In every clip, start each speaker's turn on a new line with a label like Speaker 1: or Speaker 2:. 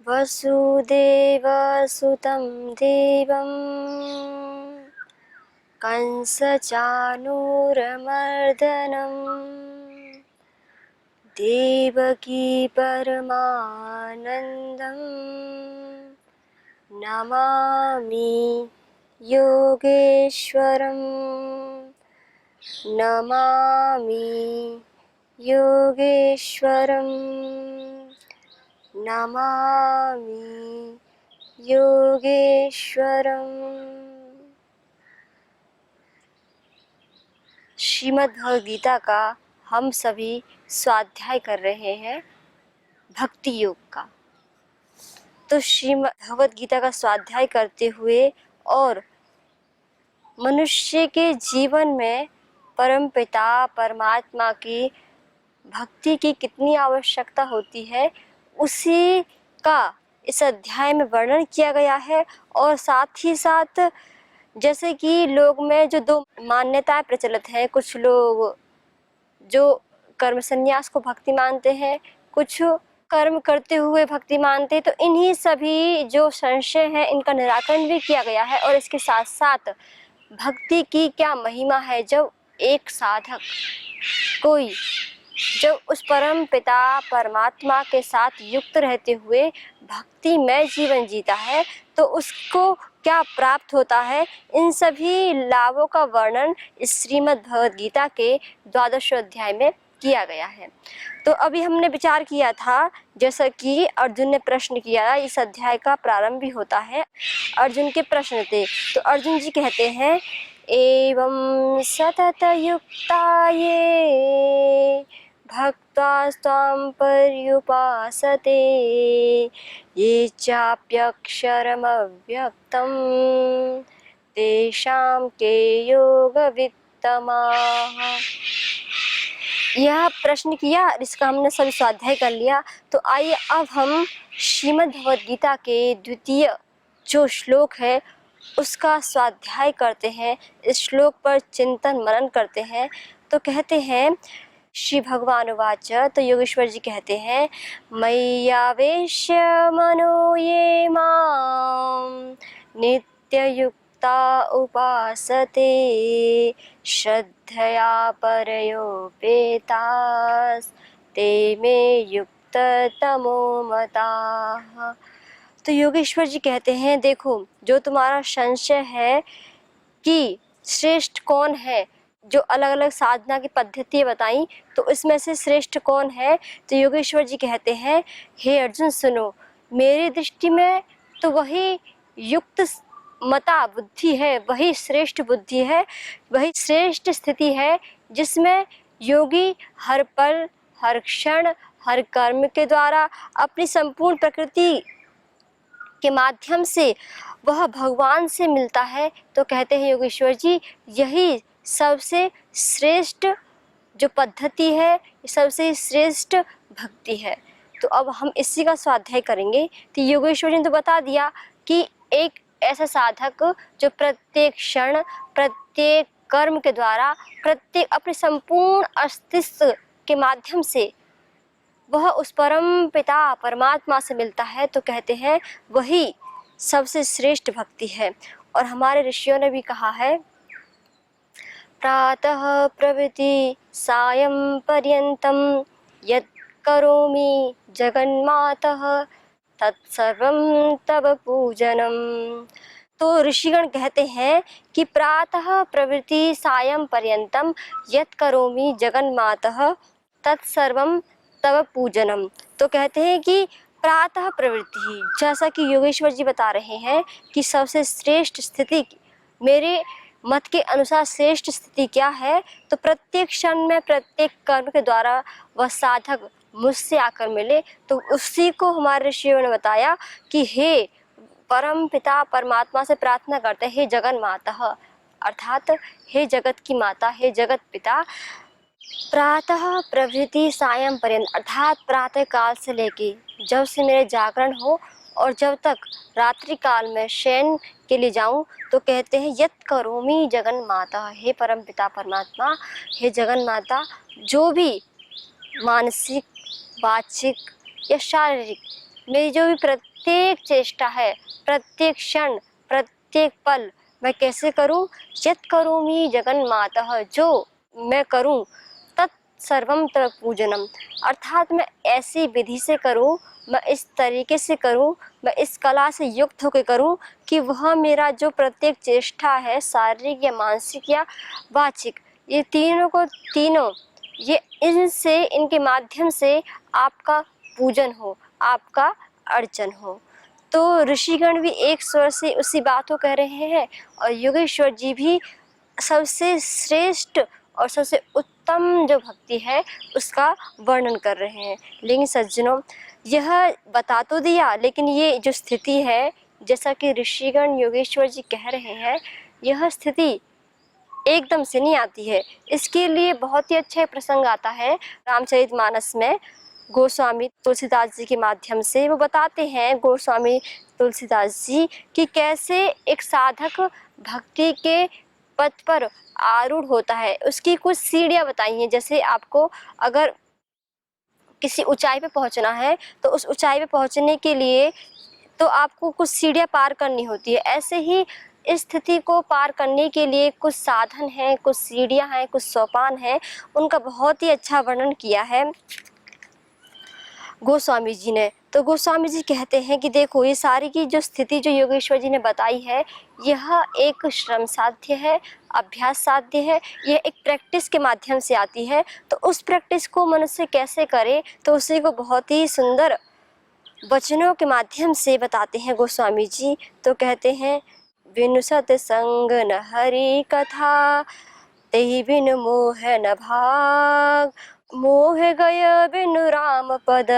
Speaker 1: वसुदेवसुतं देवं कंसचाणूरमर्दनं देवकी परमानन्दं नमामि योगेश्वरं नमामि योगेश्वरं नमामि योगेश्वरम्। श्रीमद् भगवद गीता का हम सभी स्वाध्याय कर रहे हैं भक्ति योग का। तो श्रीमद् भगवद गीता का स्वाध्याय करते हुए और मनुष्य के जीवन में परमपिता परमात्मा की भक्ति की कितनी आवश्यकता होती है उसी का इस अध्याय में वर्णन किया गया है। और साथ ही साथ जैसे कि लोग में जो दो मान्यताएं प्रचलित हैं, कुछ लोग जो कर्म संन्यास को भक्ति मानते हैं, कुछ कर्म करते हुए भक्ति मानते हैं, तो इन्हीं सभी जो संशय है इनका निराकरण भी किया गया है। और इसके साथ साथ भक्ति की क्या महिमा है, जब एक साधक कोई जब उस परम पिता परमात्मा के साथ युक्त रहते हुए भक्ति में जीवन जीता है तो उसको क्या प्राप्त होता है, इन सभी लाभों का वर्णन इस श्रीमद् भगवद गीता के 12वें अध्याय में किया गया है। तो अभी हमने विचार किया था, जैसा कि अर्जुन ने प्रश्न किया, इस अध्याय का प्रारंभ भी होता है अर्जुन के प्रश्न थे। तो अर्जुन जी कहते हैं, एवं सतत युक्ता ये भक्ता स्वां पर्युपासते ये चाप्यक्षरमव्यक्तं तेषां के योगवित्तमाः। यह प्रश्न किया, इसका हमने सभी स्वाध्याय कर लिया। तो आइए अब हम श्रीमद् भगवद गीता के द्वितीय जो श्लोक है उसका स्वाध्याय करते हैं, इस श्लोक पर चिंतन मनन करते हैं। तो कहते हैं श्री भगवान उवाच, तो योगेश्वर जी कहते हैं, मय्यावेश्य मनो ये मां नित्ययुक्ता उपासते श्रद्धया परयोपेतास् ते मे युक्ततमो मताः। तो योगेश्वर जी कहते हैं, देखो जो तुम्हारा संशय है कि श्रेष्ठ कौन है, जो अलग अलग साधना की पद्धति बताई, तो इसमें से श्रेष्ठ कौन है, तो योगेश्वर जी कहते हैं, हे अर्जुन सुनो, मेरी दृष्टि में तो वही युक्त मता बुद्धि है, वही श्रेष्ठ बुद्धि है, वही श्रेष्ठ स्थिति है जिसमें योगी हर पल हर क्षण हर कर्म के द्वारा अपनी संपूर्ण प्रकृति के माध्यम से वह भगवान से मिलता है। तो कहते हैं योगेश्वर जी, यही सबसे श्रेष्ठ जो पद्धति है, सबसे श्रेष्ठ भक्ति है। तो अब हम इसी का स्वाध्याय करेंगे। तो योगेश्वर जी ने तो बता दिया कि एक ऐसा साधक जो प्रत्येक क्षण प्रत्येक कर्म के द्वारा प्रत्येक अपने संपूर्ण अस्तित्व के माध्यम से वह उस परम पिता परमात्मा से मिलता है, तो कहते हैं वही सबसे श्रेष्ठ भक्ति है। और हमारे ऋषियों ने भी कहा है, प्रातः प्रभृति सायं पर्यन्तं यत् करोमि जगन्मातः तत्सर्वं तव पूजनम। तो ऋषिगण कहते हैं कि प्रातः प्रभृति सायं पर्यन्तं यत् करोमि जगन्मातः तत्सर्वं तव पूजनम। तो कहते हैं कि प्रातः प्रवृत्ति, जैसा कि योगेश्वर जी बता रहे हैं कि सबसे श्रेष्ठ स्थिति मेरे मत के अनुसार श्रेष्ठ स्थिति क्या है, तो प्रत्येक क्षण में प्रत्येक कर्म के द्वारा वह साधक मुझसे आकर मिले। तो उसी को हमारे ऋषियों ने बताया कि हे परम पिता परमात्मा से प्रार्थना करते हैं, हे जगन माता, अर्थात हे जगत की माता, हे जगत पिता, प्रातः प्रभृति सायं पर्यंत, अर्थात प्रातः काल से लेके जब से मेरे जागरण हो और जब तक रात्रि काल में शयन के लिए जाऊं, तो कहते हैं यत् करोमि जगन माता, हे परम पिता परमात्मा, हे जगन माता, जो भी मानसिक वाचिक या शारीरिक मेरी जो भी प्रत्येक चेष्टा है, प्रत्येक क्षण, प्रत्येक पल मैं कैसे करूं? यत् करोमि जगन्मातः, जो मैं करूं तत्सर्वं तव पूजनम, अर्थात मैं ऐसी विधि से करूं, मैं इस तरीके से करूं, मैं इस कला से युक्त होकर करूं कि वह मेरा जो प्रत्येक चेष्टा है, शारीरिक या मानसिक या वाचिक, ये तीनों को तीनों ये इनसे, इनके माध्यम से आपका पूजन हो, आपका अर्चन हो। तो ऋषिगण भी एक स्वर से उसी बात को कह रहे हैं और योगेश्वर जी भी सबसे श्रेष्ठ और सबसे उत्तम जो भक्ति है उसका वर्णन कर रहे हैं। लेकिन सज्जनों, यह बता तो दिया, लेकिन ये जो स्थिति है, जैसा कि ऋषिगण योगेश्वर जी कह रहे हैं, यह स्थिति एकदम से नहीं आती है। इसके लिए बहुत ही अच्छा प्रसंग आता है रामचरितमानस में। गोस्वामी तुलसीदास जी के माध्यम से वो बताते हैं, गोस्वामी तुलसीदास जी, कि कैसे एक साधक भक्ति के पथ पर आरूढ़ होता है। उसकी कुछ सीढ़ियाँ बताई हैं। जैसे आपको अगर किसी ऊंचाई पे पहुंचना है तो उस ऊंचाई पे पहुंचने के लिए तो आपको कुछ सीढ़ियाँ पार करनी होती है। ऐसे ही इस स्थिति को पार करने के लिए कुछ साधन हैं, कुछ सीढ़ियाँ हैं, कुछ सोपान हैं। उनका बहुत ही अच्छा वर्णन किया है गोस्वामी जी ने। तो गोस्वामी जी कहते हैं कि देखो, ये सारी की जो स्थिति जो योगेश्वर जी ने बताई है, यह एक श्रम साध्य है, अभ्यास साध्य है, यह एक प्रैक्टिस के माध्यम से आती है। तो उस प्रैक्टिस को मनुष्य कैसे करे, तो उसी को बहुत ही सुंदर वचनों के माध्यम से बताते हैं गोस्वामी जी। तो कहते हैं, बिनु सत्संग न हरि कथा, तेहि बिनु मोह न भाग, मोह गय बिनु राम पद,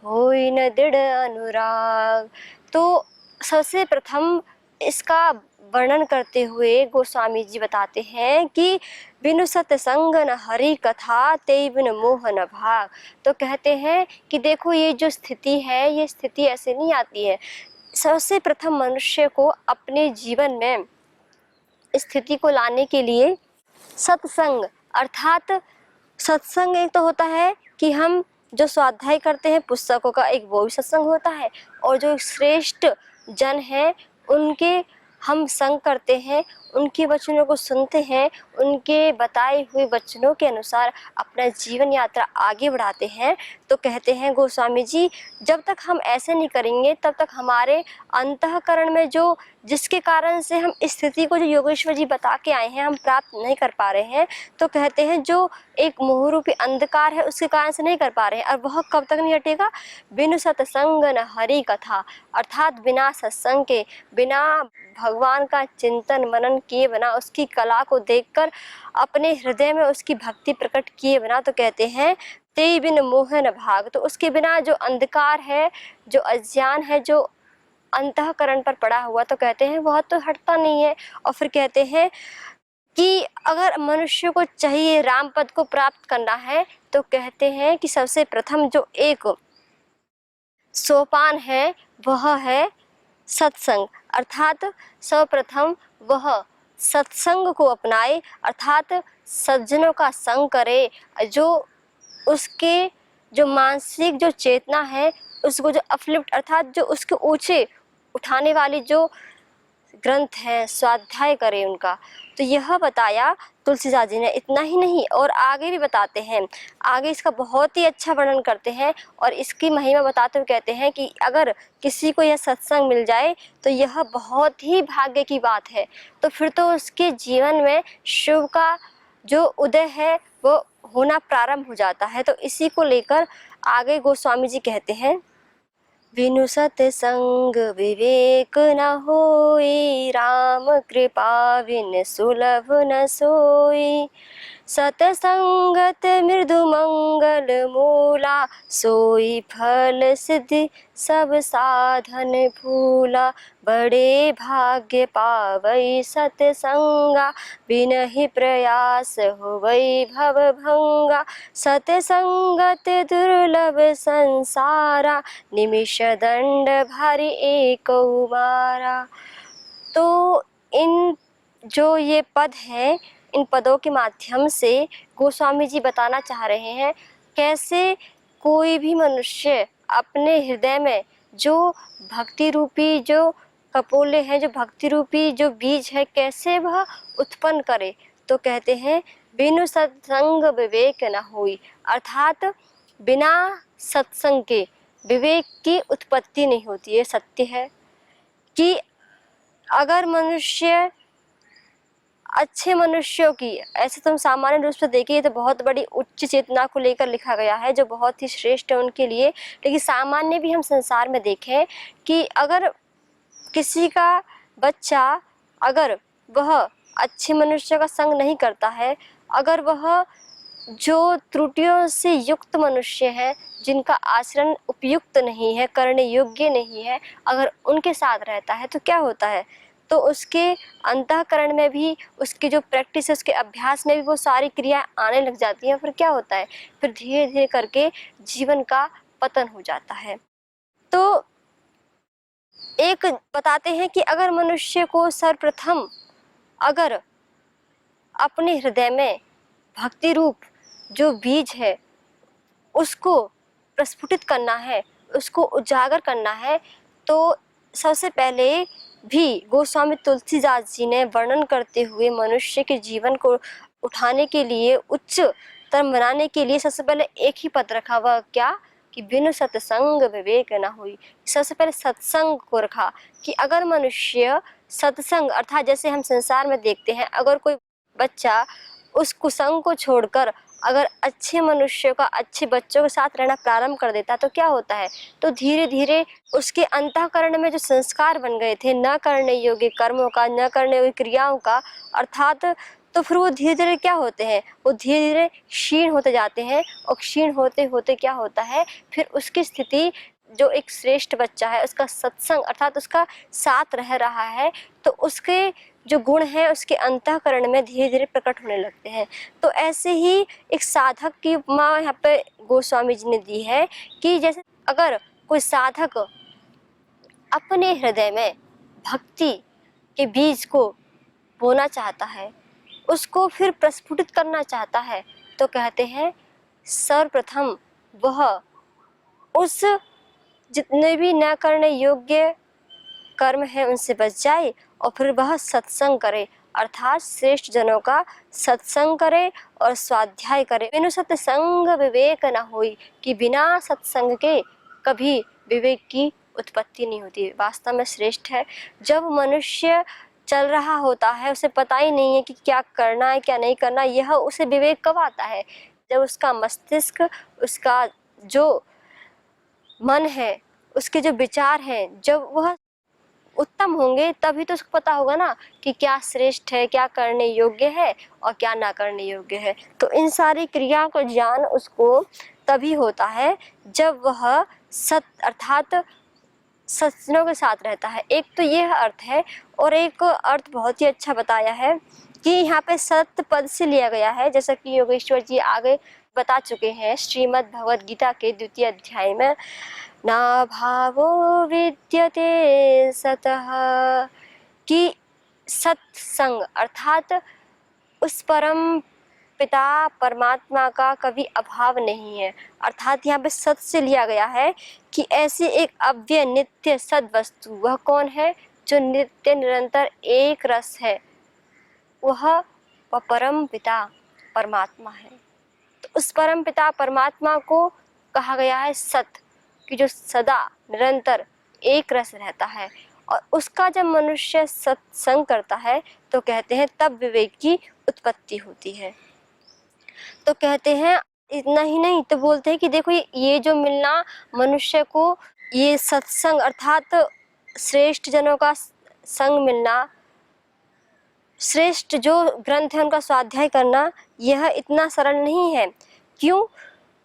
Speaker 1: होई न दृढ़ अनुराग। तो सबसे प्रथम इसका वर्णन करते हुए गोस्वामी जी बताते हैं कि बिनु सत्संग न हरि कथा, तेहि बिनु मोह न भाग। तो कहते हैं कि देखो, ये जो स्थिति है, ये स्थिति ऐसे नहीं आती है। सबसे प्रथम मनुष्य को अपने जीवन में स्थिति को लाने के लिए सत्संग, अर्थात सत्संग एक तो होता है कि हम जो स्वाध्याय करते हैं पुस्तकों का, एक वो भी सत्संग होता है, और जो श्रेष्ठ जन हैं उनके हम संग करते हैं, उनके वचनों को सुनते हैं, उनके बताए हुए वचनों के अनुसार अपना जीवन यात्रा आगे बढ़ाते हैं। तो कहते हैं गोस्वामी जी, जब तक हम ऐसे नहीं करेंगे तब तक हमारे अंतःकरण में जो, जिसके कारण से हम इस स्थिति को जो योगेश्वर जी बता के आए हैं, हम प्राप्त नहीं कर पा रहे हैं। तो कहते हैं जो एक मोहरूपी अंधकार है उसके कारण से नहीं कर पा रहे हैं। और वह कब तक नहीं हटेगा? बिनु सत्संग न हरि कथा, अर्थात बिना सत्संग के, बिना भगवान का चिंतन मनन किए बिना, उसकी कला को देखकर अपने हृदय में उसकी भक्ति प्रकट किए बिना, तो कहते हैं तेहि बिन मोह न भाग। तो उसके बिना जो अंधकार है, जो अज्ञान है, जो अंतःकरण पर पड़ा हुआ, तो कहते हैं वह तो हटता नहीं है। और फिर कहते हैं कि अगर मनुष्य को चाहिए राम पद को प्राप्त करना है, तो कहते हैं कि सबसे प्रथम जो एक सोपान है वह है सत्संग, अर्थात सर्वप्रथम वह सत्संग को अपनाए, अर्थात सज्जनों का संग करे, जो उसके जो मानसिक जो चेतना है उसको जो अपलिफ्ट, अर्थात जो उसके ऊंचे उठाने वाली जो ग्रंथ है, स्वाध्याय करे उनका। तो यह बताया तुलसीदास जी ने। इतना ही नहीं, और आगे भी बताते हैं, आगे इसका बहुत ही अच्छा वर्णन करते हैं और इसकी महिमा बताते हुए कहते हैं कि अगर किसी को यह सत्संग मिल जाए तो यह बहुत ही भाग्य की बात है। तो फिर तो उसके जीवन में शुभ का जो उदय है वो होना प्रारंभ हो जाता है। तो इसी को लेकर आगे गोस्वामी जी कहते हैं, बिनु सत्संग विवेक न होई, राम कृपा बिन सुलभ न सोई। सतसंगत मृदु मंगल मूला, सोई फल सिद्धि सब साधन फूला। बड़े भाग्य पावई सतसंगा, बिनहि प्रयास होवई भव भंगा। सतसंगत दुर्लभ संसारा, निमिष दंड भारी एक उबारा। तो इन जो ये पद हैं, इन पदों के माध्यम से गोस्वामी जी बताना चाह रहे हैं कैसे कोई भी मनुष्य अपने हृदय में जो भक्ति रूपी जो कपोले हैं, जो भक्ति रूपी जो बीज है, कैसे वह उत्पन्न करे। तो कहते हैं बिनु सत्संग विवेक न होई, अर्थात बिना सत्संग के विवेक की उत्पत्ति नहीं होती। ये सत्य है कि अगर मनुष्य अच्छे मनुष्यों की, ऐसे तो हम सामान्य रूप से देखें तो बहुत बड़ी उच्च चेतना को लेकर लिखा गया है जो बहुत ही श्रेष्ठ है उनके लिए, लेकिन सामान्य भी हम संसार में देखें कि अगर किसी का बच्चा, अगर वह अच्छे मनुष्य का संग नहीं करता है, अगर वह जो त्रुटियों से युक्त मनुष्य हैं, जिनका आचरण उपयुक्त नहीं है, करने योग्य नहीं है, अगर उनके साथ रहता है तो क्या होता है, तो उसके अंतःकरण में भी, उसकी जो प्रैक्टिस है, उसके अभ्यास में भी वो सारी क्रियाएं आने लग जाती हैं। फिर क्या होता है, फिर धीरे धीरे करके जीवन का पतन हो जाता है। तो एक बताते हैं कि अगर मनुष्य को सर्वप्रथम अगर अपने हृदय में भक्ति रूप जो बीज है उसको प्रस्फुटित करना है, उसको उजागर करना है, तो सबसे पहले भी गोस्वामी तुलसीदास जी ने वर्णन करते हुए मनुष्य के जीवन को उठाने के लिए, उच्चतम बनाने के लिए सबसे पहले एक ही पद रखा, वह क्या कि बिनु सत्संग विवेक न हुई। सबसे पहले सत्संग को रखा कि अगर मनुष्य सत्संग, अर्थात जैसे हम संसार में देखते हैं, अगर कोई बच्चा उस कुसंग को छोड़कर अगर अच्छे मनुष्यों का, अच्छे बच्चों के साथ रहना प्रारंभ कर देता तो क्या होता है, तो धीरे धीरे उसके अंतःकरण में जो संस्कार बन गए थे न करने योग्य कर्मों का, न करने योग्य क्रियाओं का, अर्थात तो फिर वो धीरे धीरे क्या होते हैं, वो धीरे धीरे क्षीण होते जाते हैं। और क्षीण होते होते क्या होता है, फिर उसकी स्थिति, जो एक श्रेष्ठ बच्चा है उसका सत्संग अर्थात उसका साथ रह रहा है, तो उसके जो गुण है उसके अंतःकरण में धीरे धीरे प्रकट होने लगते हैं। तो ऐसे ही एक साधक की उपमा यहाँ पे गोस्वामी जी ने दी है कि जैसे अगर कोई साधक अपने हृदय में भक्ति के बीज को बोना चाहता है, उसको फिर प्रस्फुटित करना चाहता है, तो कहते हैं सर्वप्रथम वह उस जितने भी न करने योग्य कर्म है उनसे बच जाए और फिर वह सत्संग करे, अर्थात श्रेष्ठ जनों का सत्संग करे और स्वाध्याय करे। बिनु सत्संग विवेक न होई, कि बिना सत्संग के कभी विवेक की उत्पत्ति नहीं होती। वास्तव में श्रेष्ठ है जब मनुष्य चल रहा होता है, उसे पता ही नहीं है कि क्या करना है क्या नहीं करना, यह उसे विवेक कब आता है, जब उसका मस्तिष्क, उसका जो मन है, उसके जो विचार हैं, जब वह उत्तम होंगे तभी तो उसको पता होगा ना कि क्या श्रेष्ठ है, क्या करने योग्य है और क्या ना करने योग्य है। तो इन सारी क्रियाओं का ज्ञान उसको तभी होता है जब वह सत अर्थात सज्जनों के साथ रहता है। एक तो यह अर्थ है, और एक अर्थ बहुत ही अच्छा बताया है कि यहाँ पे सत्य पद से लिया गया है, जैसा कि योगेश्वर जी आगे बता चुके हैं श्रीमद् भगवद गीता के 2वें अध्याय में, ना भावो विद्यते सतः, कि सत्संग अर्थात उस परम पिता परमात्मा का कभी अभाव नहीं है। अर्थात यहाँ पे सत्य से लिया गया है कि ऐसी एक अव्यय नित्य सद वस्तु, वह कौन है, जो नित्य निरंतर एक रस है, वह परम पिता परमात्मा है। तो उस परम पिता परमात्मा को कहा गया है सत्य, कि जो सदा निरंतर एक रस रहता है, और उसका जब मनुष्य सत्संग करता है तो कहते हैं तब विवेक की उत्पत्ति होती है। तो कहते हैं इतना ही नहीं, तो बोलते हैं कि देखो ये जो मिलना मनुष्य को, ये सत्संग अर्थात श्रेष्ठ जनों का संग मिलना, श्रेष्ठ जो ग्रंथ है उनका स्वाध्याय करना, यह इतना सरल नहीं है। क्यों?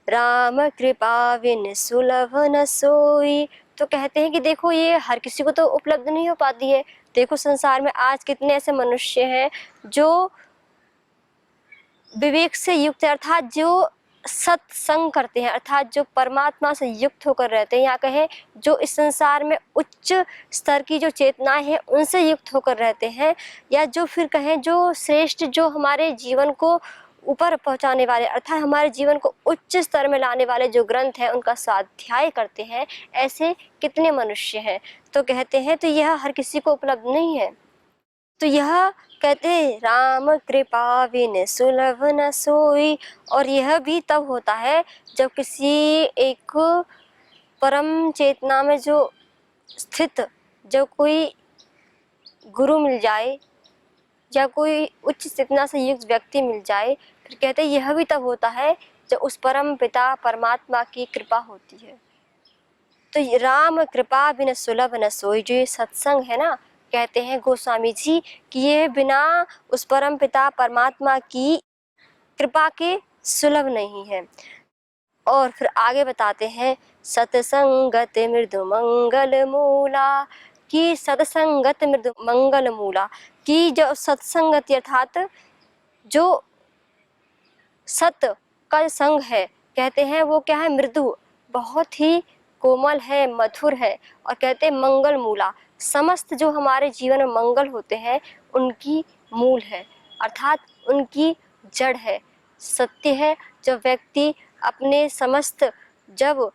Speaker 1: राम कृपा विन सुलभ न सोई। तो कहते हैं कि देखो ये हर किसी को तो उपलब्ध नहीं हो पाती है। देखो संसार में आज कितने ऐसे मनुष्य हैं जो विवेक से युक्त है, अर्थात जो सत्संग करते हैं, अर्थात जो परमात्मा से युक्त होकर रहते हैं, या कहें जो इस संसार में उच्च स्तर की जो चेतनाएं हैं उनसे युक्त होकर रहते हैं, या जो फिर कहें जो श्रेष्ठ, जो हमारे जीवन को ऊपर पहुंचाने वाले अर्थात हमारे जीवन को उच्च स्तर में लाने वाले जो ग्रंथ हैं उनका स्वाध्याय करते हैं, ऐसे कितने मनुष्य हैं। तो कहते हैं तो यह हर किसी को उपलब्ध नहीं है। तो यह कहते हैं राम कृपा बिन सुलभ न सोई, और यह भी तब होता है जब किसी एक परम चेतना में जो स्थित जब कोई गुरु मिल जाए या कोई उच्च चेतना से युक्त व्यक्ति मिल जाए। फिर कहते हैं यह भी तब होता है जब उस परम पिता परमात्मा की कृपा होती है। तो ये राम कृपा बिन सुलभ न सोई, जो ये सत्संग है ना, कहते हैं गोस्वामी जी कि ये बिना उस परम पिता परमात्मा की कृपा के सुलभ नहीं है। और फिर आगे बताते हैं सत्संगत मृदु मंगल मूला, कि सत्संगत मृदु मंगल मूला, कि जो सत्संगति अर्थात जो सत्य का संग है, कहते हैं वो क्या है, मृदु, बहुत ही कोमल है, मधुर है। और कहते हैं मंगल मूला, समस्त जो हमारे जीवन में मंगल होते हैं उनकी मूल है, अर्थात उनकी जड़ है, सत्य है। जब व्यक्ति अपने समस्त जब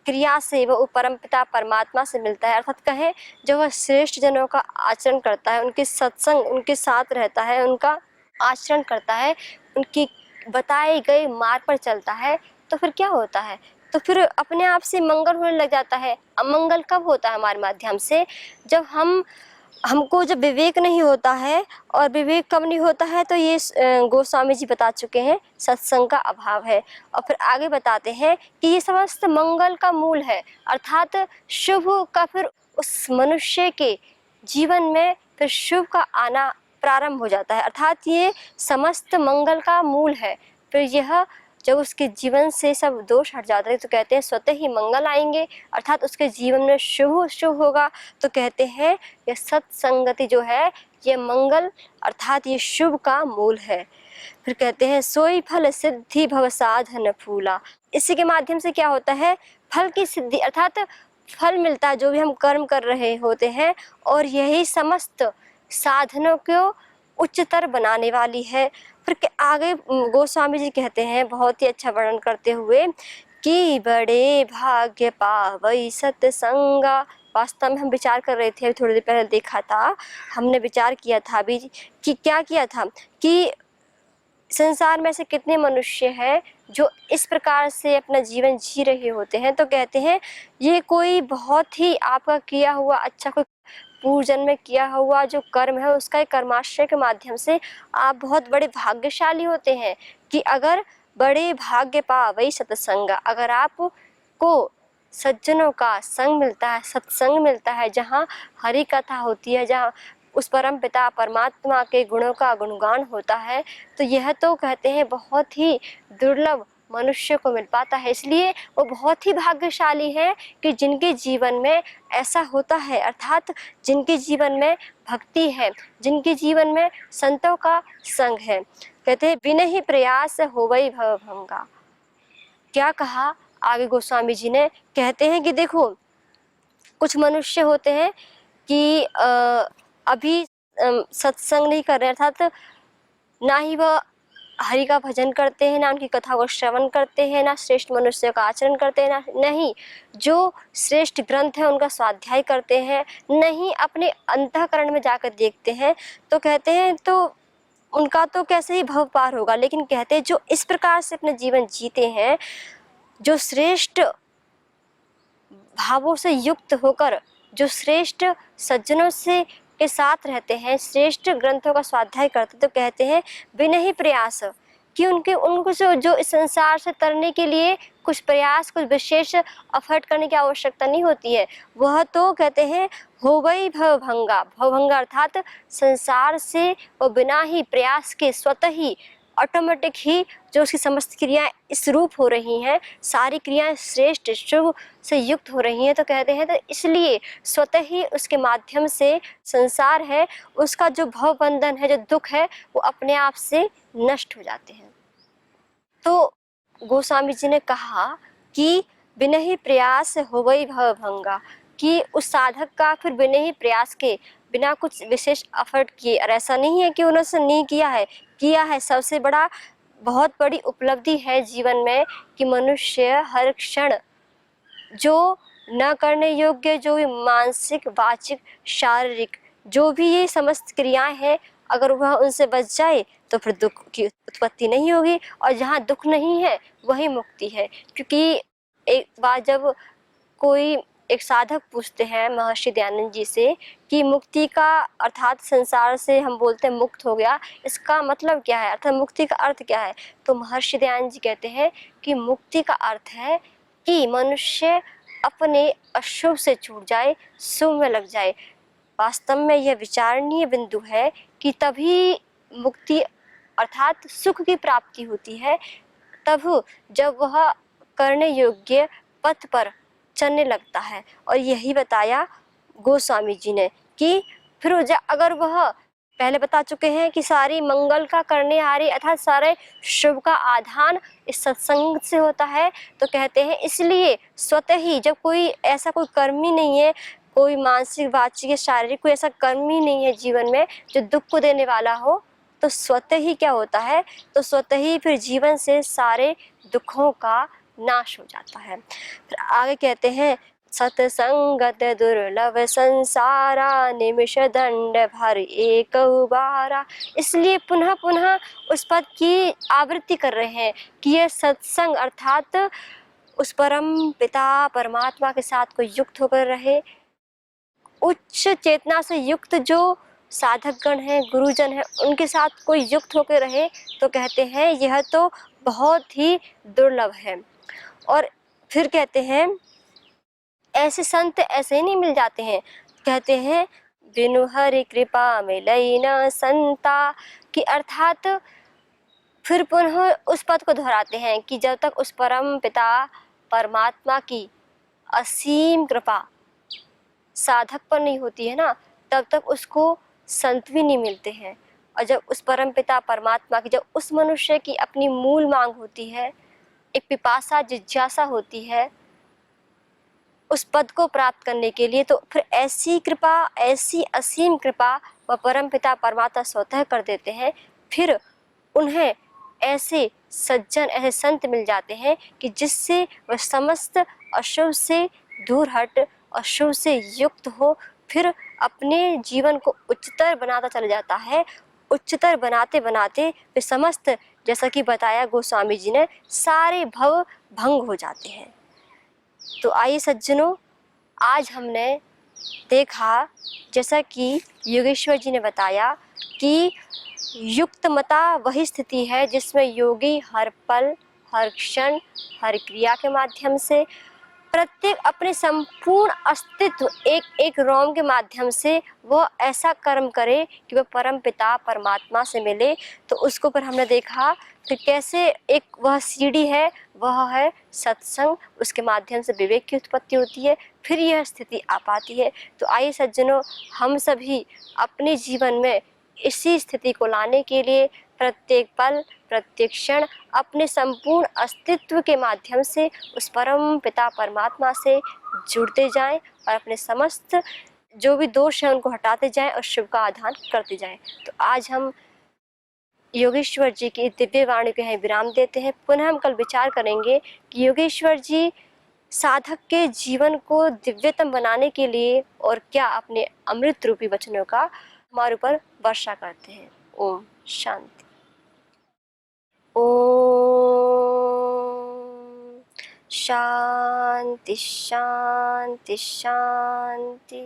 Speaker 1: क्रिया से वह परमपिता परमात्मा से मिलता है, अर्थात कहें जब वह श्रेष्ठ जनों का आचरण करता है, उनके सत्संग उनके साथ रहता है, उनका आचरण करता है, उनकी बताए गए मार्ग पर चलता है, तो फिर क्या होता है, तो फिर अपने आप से मंगल होने लग जाता है। अमंगल कब होता है हमारे माध्यम से, जब हमको जब विवेक नहीं होता है। और विवेक कब नहीं होता है, तो ये गोस्वामी जी बता चुके हैं, सत्संग का अभाव है। और फिर आगे बताते हैं कि ये समस्त मंगल का मूल है, अर्थात शुभ का फिर उस मनुष्य के जीवन में फिर शुभ का आना प्रारंभ हो जाता है, अर्थात ये समस्त मंगल का मूल है। फिर यह जब उसके जीवन से सब दोष हट जाते हैं तो कहते हैं स्वतः ही मंगल आएंगे, अर्थात उसके जीवन में शुभ शुभ होगा। तो कहते हैं ये सत्संगति जो है ये मंगल अर्थात ये शुभ का मूल है। फिर कहते हैं सोई फल सिद्धि भव साधन फूला, इसी के माध्यम से क्या होता है, फल की सिद्धि, अर्थात फल मिलता है जो भी हम कर्म कर रहे होते हैं, और यही समस्त साधनों को उच्चतर बनाने वाली है। फिर आगे गोस्वामी जी कहते हैं बहुत ही अच्छा वर्णन करते हुए कि बड़े भाग्य पावई सत्संगा। वास्तव में हम विचार कर रहे थे, थोड़ी देर पहले देखा था, हमने विचार किया था अभी कि क्या किया था कि संसार में ऐसे कितने मनुष्य हैं जो इस प्रकार से अपना जीवन जी रहे होते हैं। तो कहते हैं ये कोई बहुत ही आपका किया हुआ अच्छा कोई पूर्वजन्म में किया हुआ जो कर्म है उसका एक कर्माश्रय के माध्यम से आप बहुत बड़े भाग्यशाली होते हैं कि अगर बड़े भाग्य पावई सत्संग, अगर आपको सज्जनों का संग मिलता है, सत्संग मिलता है, जहाँ हरि कथा होती है, जहाँ उस परम पिता परमात्मा के गुणों का गुणगान होता है, तो यह तो कहते हैं बहुत ही दुर्लभ मनुष्य को मिल पाता है। इसलिए वो बहुत ही भाग्यशाली है कि जिनके जीवन में ऐसा होता है, अर्थात जिनके जीवन में भक्ति है, जिनके जीवन में संतों का संग है। कहते हैं बिन ही प्रयास होवई भवभंगा। क्या कहा आगे गोस्वामी जी ने, कहते हैं कि देखो कुछ मनुष्य होते हैं कि अभी सत्संग नहीं कर रहे, अर्थात ना ही वह हरि का भजन करते हैं, ना उनकी कथा को श्रवण करते हैं, ना श्रेष्ठ मनुष्य का आचरण करते हैं, ना नहीं जो श्रेष्ठ ग्रंथ है उनका स्वाध्याय करते हैं, नहीं अपने अंतःकरण में जाकर देखते हैं। तो कहते हैं तो उनका तो कैसे ही भव पार होगा। लेकिन कहते हैं जो इस प्रकार से अपने जीवन जीते हैं, जो श्रेष्ठ भावों से युक्त होकर जो श्रेष्ठ सज्जनों से के साथ रहते हैं, श्रेष्ठ ग्रंथों का स्वाध्याय करते, तो कहते हैं बिना ही प्रयास, कि उनको जो इस संसार से तरने के लिए कुछ प्रयास कुछ विशेष एफर्ट करने की आवश्यकता नहीं होती है। वह तो कहते हैं होवई भवभंगा, भवभंगा अर्थात संसार से वो बिना ही प्रयास के स्वतः ही ऑटोमेटिक ही जो उसकी समस्त क्रियाएं इस रूप हो रही हैं, सारी क्रियाएं श्रेष्ठ शुभ से युक्त हो रही हैं। तो कहते हैं तो इसलिए स्वतः ही उसके माध्यम से संसार है उसका जो भव बंधन है, जो दुख है, वो अपने आप से नष्ट हो जाते हैं। तो गोस्वामी जी ने कहा कि बिना ही प्रयास होवई भवभंगा, कि उस साधक का फिर बिना ही प्रयास के बिना कुछ विशेष एफर्ट किए। और ऐसा नहीं है कि उन्होंने नहीं किया है, किया है। सबसे बड़ा बहुत बड़ी उपलब्धि है जीवन में कि मनुष्य हर क्षण जो न करने योग्य, जो भी मानसिक, वाचिक, शारीरिक जो भी ये समस्त क्रियाएं हैं, अगर वह उनसे बच जाए तो फिर दुख की उत्पत्ति नहीं होगी, और जहाँ दुख नहीं है वही मुक्ति है। क्योंकि एक बार जब कोई एक साधक पूछते हैं महर्षि दयानंद जी से कि मुक्ति का अर्थात संसार से हम बोलते हैं मुक्त हो गया, इसका मतलब क्या है, अर्थात मुक्ति का अर्थ क्या है, तो महर्षि दयानंद जी कहते हैं कि मुक्ति का अर्थ है कि मनुष्य अपने अशुभ से छूट जाए, शुभ में लग जाए। वास्तव में यह विचारणीय बिंदु है कि तभी मुक्ति अर्थात सुख की प्राप्ति होती है, तब जब वह करने योग्य पथ पर चलने लगता है। और यही बताया गोस्वामी जी ने कि फिर अगर वह पहले बता चुके हैं कि सारी मंगल का करने हारी अर्थात सारे शुभ का आधान इस सत्संग से होता है, तो कहते हैं इसलिए स्वतः ही जब कोई ऐसा कोई कर्म ही नहीं है, कोई मानसिक, वाचिक या शारीरिक कोई ऐसा कर्म ही नहीं है जीवन में जो दुख को देने वाला हो, तो स्वतः ही क्या होता है, तो स्वतः ही फिर जीवन से सारे दुखों का नाश हो जाता है। फिर आगे कहते हैं सतसंगत दुर्लभ संसारा निमिष दंड भर एक बारा। इसलिए पुनः पुनः उस पद की आवृत्ति कर रहे हैं कि ये सत्संग अर्थात उस परम पिता परमात्मा के साथ कोई युक्त होकर रहे, उच्च चेतना से युक्त जो साधक गण हैं, गुरुजन हैं, उनके साथ कोई युक्त होकर रहे, तो कहते हैं यह तो बहुत ही दुर्लभ है। और फिर कहते हैं ऐसे संत ऐसे ही नहीं मिल जाते हैं, कहते हैं बिनु हरि कृपा मिलई न संता, कि अर्थात फिर पुनः उस पद को दोहराते हैं कि जब तक उस परम पिता परमात्मा की असीम कृपा साधक पर नहीं होती है ना, तब तक उसको संत भी नहीं मिलते हैं। और जब उस परम पिता परमात्मा की, जब उस मनुष्य की अपनी मूल मांग होती है, एक पिपासा जिज्ञासा होती है उस पद को प्राप्त करने के लिए, तो फिर ऐसी कृपा, ऐसी असीम कृपा वह परम पिता परमात्मा स्वतः कर देते हैं। फिर उन्हें ऐसे सज्जन, ऐसे संत मिल जाते हैं कि जिससे वह समस्त अशुभ से दूर हट, अशुभ से युक्त हो, फिर अपने जीवन को उच्चतर बनाता चला जाता है। उच्चतर बनाते बनाते वे समस्त, जैसा कि बताया गोस्वामी जी ने, सारे भव भंग हो जाते हैं। तो आइए सज्जनों, आज हमने देखा, जैसा कि योगेश्वर जी ने बताया, कि युक्त मता वही स्थिति है जिसमें योगी हर पल, हर क्षण, हर क्रिया के माध्यम से प्रत्येक अपने संपूर्ण अस्तित्व, एक एक रोम के माध्यम से वह ऐसा कर्म करे कि वह परम पिता परमात्मा से मिले। तो उसको पर हमने देखा फिर कैसे एक वह सीढ़ी है, वह है सत्संग, उसके माध्यम से विवेक की उत्पत्ति होती है, फिर यह स्थिति आ पाती है। तो आइए सज्जनों, हम सभी अपने जीवन में इसी स्थिति को लाने के लिए प्रत्येक पल, प्रत्येक क्षण अपने संपूर्ण अस्तित्व के माध्यम से उस परम पिता परमात्मा से जुड़ते जाएं और अपने समस्त जो भी दोष हैं उनको हटाते जाएं और शुभ का आधान करते जाएं। तो आज हम योगेश्वर जी की दिव्य वाणी को यहाँ विराम देते हैं। पुनः हम कल विचार करेंगे कि योगेश्वर जी साधक के जीवन को दिव्यतम बनाने के लिए और क्या अपने अमृत रूपी वचनों का हमारे ऊपर वर्षा करते हैं। ओम शांति। ओम शांति शांति शांति।